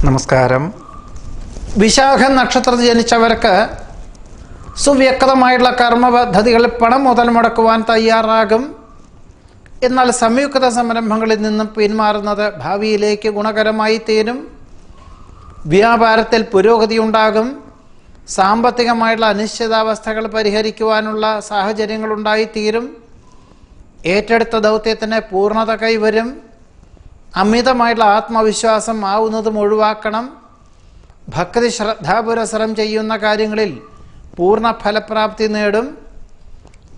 നമസ്കാരം. വിശാഖ നക്ഷത്രത്തിൽ ജനിച്ചവർക്ക് സുവ്യക്തമായിട്ടുള്ള കർമ്മ പദ്ധതികളിൽ പണം മുതൽ മുടക്കുവാൻ തയ്യാറാകും. എന്നാൽ സംയുക്ത സംരംഭങ്ങളിൽ നിന്നും പിന്മാറുന്നത് ഭാവിയിലേക്ക് ഗുണകരമായി തീരും. വ്യാപാരത്തിൽ പുരോഗതി ഉണ്ടാകും. സാമ്പത്തികമായിട്ടുള്ള അനിശ്ചിതാവസ്ഥകൾ പരിഹരിക്കുവാനുള്ള സാഹചര്യങ്ങളുണ്ടായിത്തീരും. ഏറ്റെടുത്ത ദൗത്യത്തിന് പൂർണ്ണത കൈവരും. അമിതമായിട്ടുള്ള ആത്മവിശ്വാസം ആവുന്നതും ഒഴിവാക്കണം. ഭക്തി ശ്രദ്ധാപുരസരം ചെയ്യുന്ന കാര്യങ്ങളിൽ പൂർണ്ണ ഫലപ്രാപ്തി നേടും.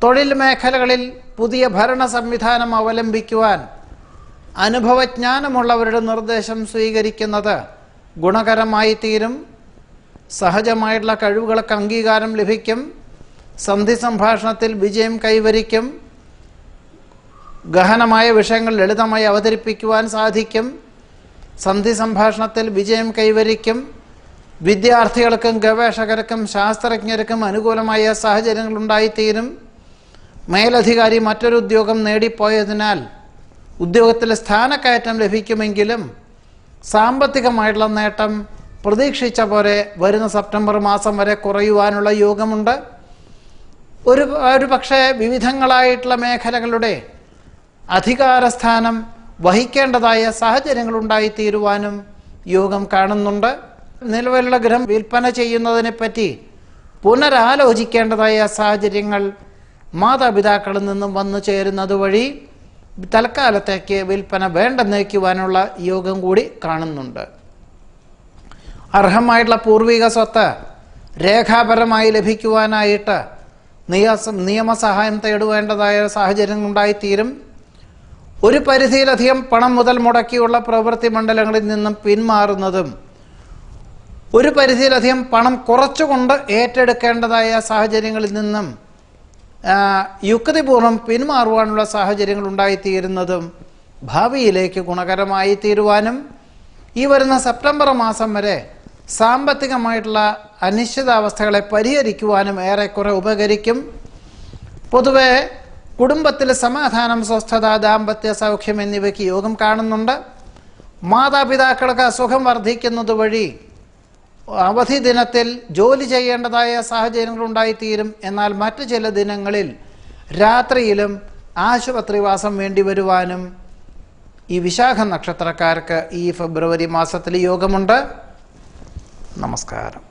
തൊഴിൽ മേഖലകളിൽ പുതിയ ഭരണ സംവിധാനം അവലംബിക്കുവാൻ അനുഭവജ്ഞാനമുള്ളവരുടെ നിർദ്ദേശം സ്വീകരിക്കുന്നത് ഗുണകരമായി തീരും. സഹജമായിട്ടുള്ള കഴിവുകൾക്ക് അംഗീകാരം ലഭിക്കും. സന്ധി സംഭാഷണത്തിൽ വിജയം കൈവരിക്കും. ഗഹനമായ വിഷയങ്ങൾ ലളിതമായി അവതരിപ്പിക്കുവാൻ സാധിക്കും. സന്ധി സംഭാഷണത്തിൽ വിജയം കൈവരിക്കും. വിദ്യാർത്ഥികൾക്കും ഗവേഷകർക്കും ശാസ്ത്രജ്ഞർക്കും അനുകൂലമായ സാഹചര്യങ്ങൾ ഉണ്ടായിത്തീരും. മേലധികാരി മറ്റൊരു ഉദ്യോഗം നേടിപ്പോയതിനാൽ ഉദ്യോഗത്തിൽ സ്ഥാനക്കയറ്റം ലഭിക്കുമെങ്കിലും സാമ്പത്തികമായിട്ടുള്ള നേട്ടം പ്രതീക്ഷിച്ച പോലെ വരുന്ന സെപ്റ്റംബർ മാസം വരെ കുറയുവാനുള്ള യോഗമുണ്ട്. ഒരു പക്ഷേ വിവിധങ്ങളായിട്ടുള്ള മേഖലകളുടെ അധികാരസ്ഥാനം വഹിക്കേണ്ടതായ സാഹചര്യങ്ങൾ ഉണ്ടായിത്തീരുവാനും യോഗം കാണുന്നുണ്ട്. നിലവിലുള്ള ഗൃഹം വിൽപ്പന ചെയ്യുന്നതിനെപ്പറ്റി പുനരാലോചിക്കേണ്ടതായ സാഹചര്യങ്ങൾ മാതാപിതാക്കളിൽ നിന്നും വന്നു ചേരുന്നത് വഴി തൽക്കാലത്തേക്ക് വിൽപ്പന വേണ്ടെന്ന് വയ്ക്കുവാനുള്ള യോഗം കൂടി കാണുന്നുണ്ട്. അർഹമായിട്ടുള്ള പൂർവിക സ്വത്ത് രേഖാപരമായി ലഭിക്കുവാനായിട്ട് നിയമസഹായം തേടുവേണ്ടതായ സാഹചര്യങ്ങൾ ഉണ്ടായിത്തീരും. ഒരു പരിധിയിലധികം പണം മുതൽ മുടക്കിയുള്ള പ്രവൃത്തി മണ്ഡലങ്ങളിൽ നിന്നും പിന്മാറുന്നതും ഒരു പരിധിയിലധികം പണം കുറച്ചുകൊണ്ട് ഏറ്റെടുക്കേണ്ടതായ സാഹചര്യങ്ങളിൽ നിന്നും യുക്തിപൂർവ്വം പിന്മാറുവാനുള്ള സാഹചര്യങ്ങൾ ഉണ്ടായിത്തീരുന്നതും ഭാവിയിലേക്ക് ഗുണകരമായി തീരുവാനും ഈ വരുന്ന സെപ്റ്റംബർ മാസം വരെ സാമ്പത്തികമായിട്ടുള്ള അനിശ്ചിതാവസ്ഥകളെ പരിഹരിക്കുവാനും ഏറെക്കുറെ ഉപകരിക്കും. പൊതുവെ കുടുംബത്തിൽ സമാധാനം, സ്വസ്ഥത, ദാമ്പത്യ സൗഖ്യം എന്നിവയ്ക്ക് യോഗം കാണുന്നുണ്ട്. മാതാപിതാക്കൾക്ക് അസുഖം വർദ്ധിക്കുന്നത് വഴി അവധി ദിനത്തിൽ ജോലി ചെയ്യേണ്ടതായ സാഹചര്യങ്ങൾ ഉണ്ടായിത്തീരും. എന്നാൽ മറ്റു ചില ദിനങ്ങളിൽ രാത്രിയിലും ആശുപത്രിവാസം വേണ്ടിവരുവാനും ഈ വിശാഖ നക്ഷത്രക്കാർക്ക് ഈ ഫെബ്രുവരി മാസത്തിൽ യോഗമുണ്ട്. നമസ്കാരം.